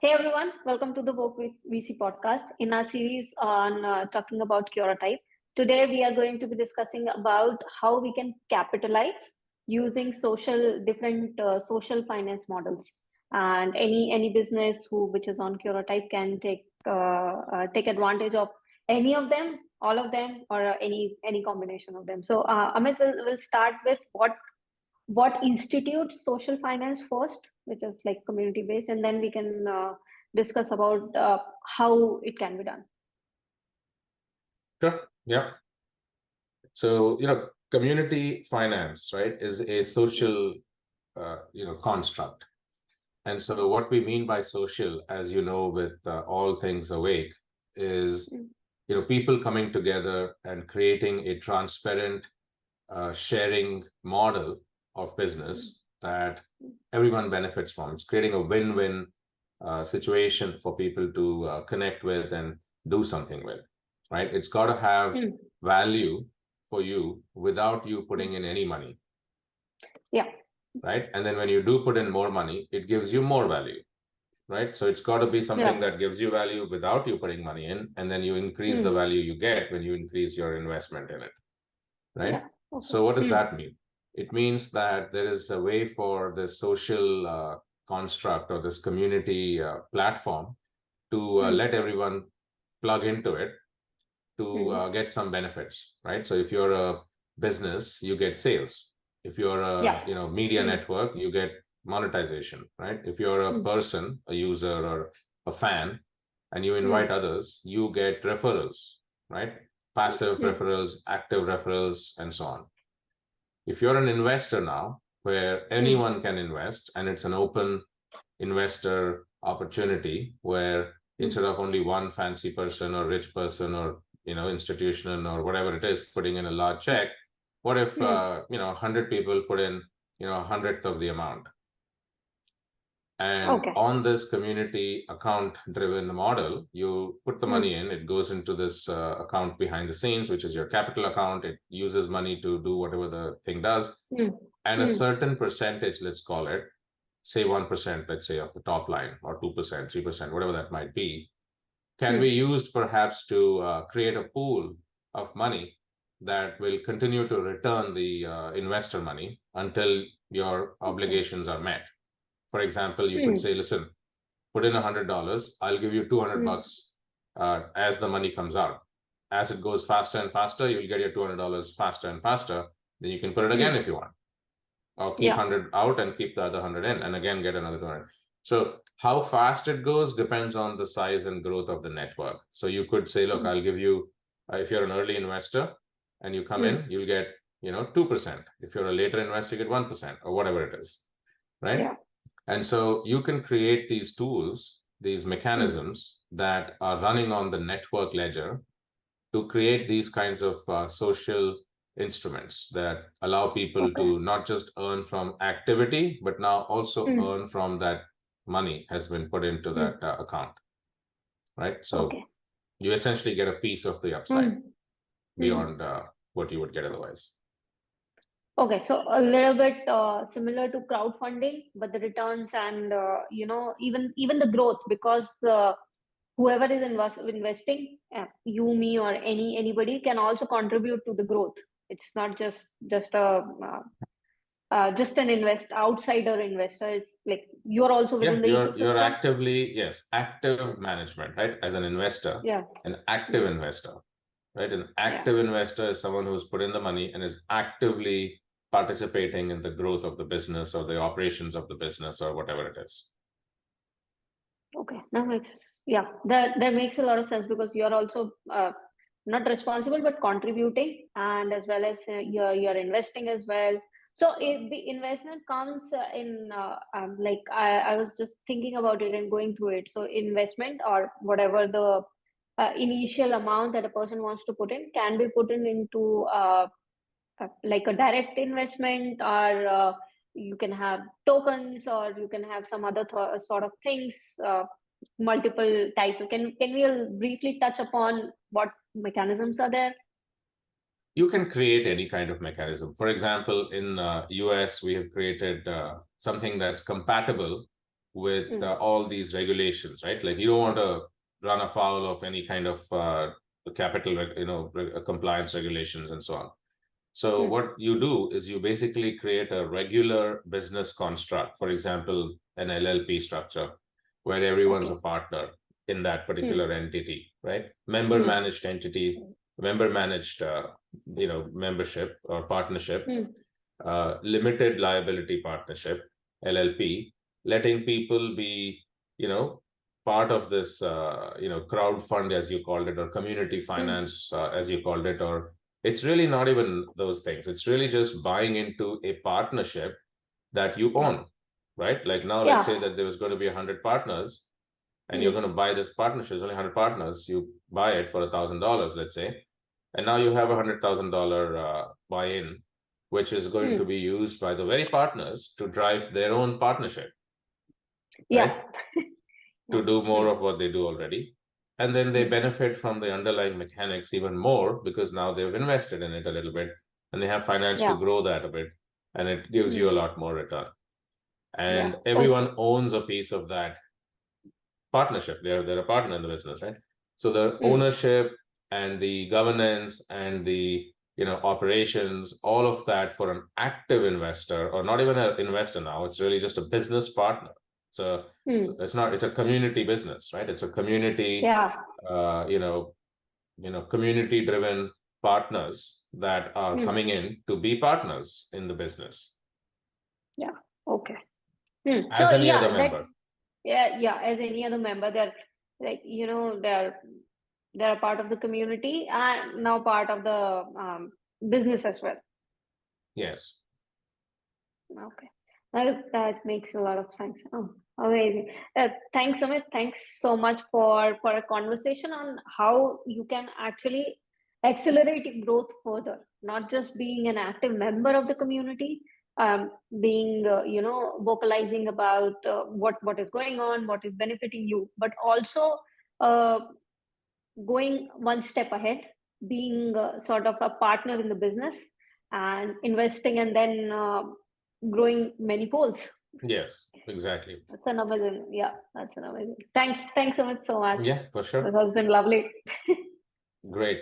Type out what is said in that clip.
Hey everyone, welcome to the Work with VC podcast. In our series on talking about Curatype, today we are going to be discussing about how we can capitalize using different social finance models, and any business which is on Curatype can take advantage of any of them, all of them, or any combination of them. So Amit will start with what institutes social finance first, which is like community based, and then we can discuss about how it can be done. Sure. Yeah. So, community finance, right, is a social, construct. And so what we mean by social, as you know, with all things awake, is, people coming together and creating a transparent sharing model of business that everyone benefits from. It's creating a win-win situation for people to connect with and do something with, right? It's got to have value for you without you putting in any money. Yeah. Right. And then when you do put in more money, it gives you more value. Right. So it's got to be something that gives you value without you putting money in. And then you increase the value you get when you increase your investment in it. Right. Yeah. Okay. So what does that mean? It means that there is a way for the social construct or this community platform to let everyone plug into it to get some benefits, right? So if you're a business, you get sales. If you're a media network, you get monetization, right? If you're a person, a user or a fan, and you invite others, you get referrals, right? Passive referrals, active referrals, and so on. If you're an investor now, where anyone can invest, and it's an open investor opportunity where instead of only one fancy person or rich person or institution or whatever it is putting in a large check, what if 100 people put in a hundredth of the amount? And on this community account driven model, you put the money in, it goes into this account behind the scenes, which is your capital account. It uses money to do whatever the thing does. And a certain percentage, let's call it, say 1%, let's say, of the top line, or 2%, 3%, whatever that might be, can be used perhaps to create a pool of money that will continue to return the investor money until your obligations are met. For example, you could say, listen, put in $100, I'll give you 200 bucks as the money comes out. As it goes faster and faster, you'll get your $200 faster and faster. Then you can put it again if you want. Or keep 100 out and keep the other 100 in and again get another 200. So how fast it goes depends on the size and growth of the network. So you could say, look, I'll give you, if you're an early investor and you come in, you'll get 2%. If you're a later investor, you get 1% or whatever it is, right? Yeah. And so you can create these tools, these mechanisms that are running on the network ledger to create these kinds of social instruments that allow people to not just earn from activity, but now also earn from that money has been put into that account, right? So you essentially get a piece of the upside beyond what you would get otherwise. Okay, so a little bit similar to crowdfunding, but the returns and even the growth, because whoever is investing, you, me, or anybody can also contribute to the growth. It's not just an outsider investor. It's like you're also within the ecosystem. You're actively, active management, right? As an investor, an active investor, right? An active investor is someone who's put in the money and is actively participating in the growth of the business or the operations of the business or whatever it is. Okay, that makes a lot of sense, because you're also not responsible but contributing, and as well as you're investing as well. So if the investment comes in like I was just thinking about it and going through it. So investment, or whatever the initial amount that a person wants to put in, can be put into like a direct investment, or you can have tokens, or you can have some other sort of things, multiple types. So can we briefly touch upon what mechanisms are there? You can create any kind of mechanism. For example, in US, we have created something that's compatible with all these regulations, right? Like you don't want to run afoul of any kind of capital, compliance regulations and so on. So what you do is you basically create a regular business construct, for example, an LLP structure, where everyone's a partner in that particular entity, right? Member managed entity, member managed, membership or partnership, limited liability partnership, LLP, letting people be, part of this, crowd fund, as you called it, or community finance, as you called it, or it's really not even those things. It's really just buying into a partnership that you own, right? Like now, let's say that there was going to be 100 partners, and you're going to buy this partnership. There's only 100 partners. You buy it for $1,000, let's say, and now you have $100,000 buy-in, which is going to be used by the very partners to drive their own partnership, right? To do more of what they do already. And then they benefit from the underlying mechanics even more because now they've invested in it a little bit and they have finance to grow that a bit, and it gives you a lot more return. And everyone owns a piece of that partnership. They're a partner in the business, right? So the ownership and the governance and the operations, all of that for an active investor, or not even an investor now, it's really just a business partner. So it's not, it's a community business, right? It's a community, community driven partners that are coming in to be partners in the business. Yeah. Okay. As so any other member. As any other member, they're like, they're a part of the community and now part of the business as well. Yes. Okay. That makes a lot of sense. Oh, amazing. Thanks, Amit. Thanks so much for a conversation on how you can actually accelerate growth further, not just being an active member of the community, being, vocalizing about what is going on, what is benefiting you, but also going one step ahead, being sort of a partner in the business and investing, and then growing many folds. Yes, exactly. That's an amazing. That's an amazing. Thanks so much. Yeah, for sure. This has been lovely. Great.